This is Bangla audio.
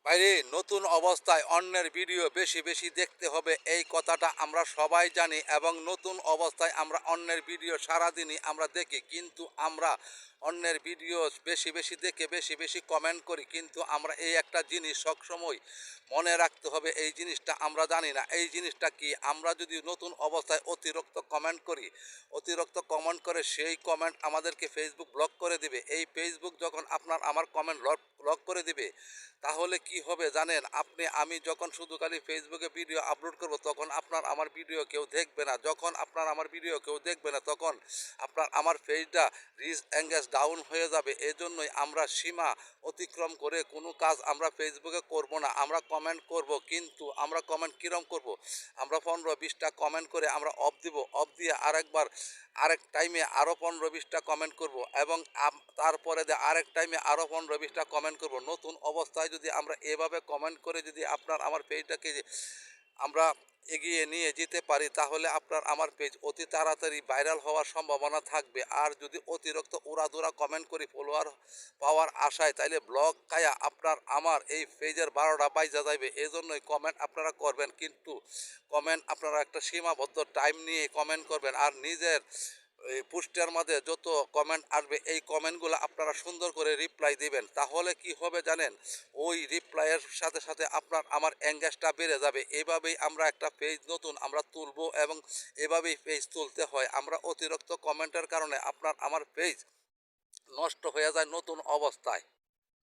বাইরে নতুন অবস্থায় অন্যের ভিডিও বেশি বেশি দেখতে হবে এই কথাটা আমরা সবাই জানি এবং নতুন অবস্থায় আমরা অন্যের ভিডিও সারাদিনই আমরা দেখি, কিন্তু আমরা অন্যের ভিডিও বেশি বেশি দেখে বেশি বেশি কমেন্ট করি, কিন্তু আমরা এই একটা জিনিস সবসময় মনে রাখতে হবে, এই জিনিসটা আমরা জানি না এই জিনিসটা কি। আমরা যদি নতুন অবস্থায় অতিরিক্ত কমেন্ট করি, অতিরিক্ত কমেন্ট করে সেই কমেন্ট আমাদেরকে ফেসবুক ব্লক করে দিবে। এই ফেসবুক যখন আপনার আমার কমেন্ট ব্লক করে দিবে, তাহলে কি হবে জানেন? আমি যখন শুধু খালি ফেসবুকে ভিডিও আপলোড করব, তখন আপনার আমার ভিডিও কেউ দেখবে না। যখন আপনার আমার ভিডিও কেউ দেখবে না, তখন আপনার আমার পেজটা রিচ এঙ্গেজ ডাউন হয়ে যাবে। এজন্যই আমরা সীমা অতিক্রম করে কোনো কাজ আমরা ফেসবুকে করব না। আমরা কমেন্ট করব, কিন্তু আমরা কমেন্ট কীরকম করব? আমরা 15-20টা কমেন্ট করে আমরা অফ দিব। অফ দিয়ে আরেকবার আরেক টাইমে আরও 15-20টা কমেন্ট করব, এবং তারপরে আরেক টাইমে আরও 15-20টা কমেন্ট করব। নতুন অবস্থায় যদি আমরা এভাবে কমেন্ট করে যদি আপনার আমার পেজটাকে আমরা এগিয়ে নিয়ে যেতে পারি, তাহলে আপনার আমার পেজ অতি তাড়াতাড়ি ভাইরাল হওয়ার সম্ভাবনা থাকবে। আর যদি অতিরিক্ত উড়াধুরা কমেন্ট করি ফলোয়ার পাওয়ার আশায়, তাইলে ব্লগ খায়া আপনার আমার এই পেজের 12টা বাইজা যাইবে। এজন্যই কমেন্ট আপনারা করবেন, কিন্তু কমেন্ট আপনারা একটা সীমাবদ্ধ টাইম নিয়ে কমেন্ট করবেন। আর নিজের এই পোস্টের মধ্যে যত কমেন্ট আসবে, এই কমেন্টগুলো আপনারা সুন্দর করে রিপ্লাই দিবেন। তাহলে কি হবে জানেন? ওই রিপ্লাইয়ের সাথে সাথে আপনার আমার এঙ্গেজটা বেড়ে যাবে। এভাবেই আমরা একটা পেজ নতুন আমরা তুলব, এবং এভাবেই পেজ তুলতে হয়। আমরা অতিরিক্ত কমেন্টের কারণে আপনার আমার পেজ নষ্ট হয়ে যায় নতুন অবস্থায়।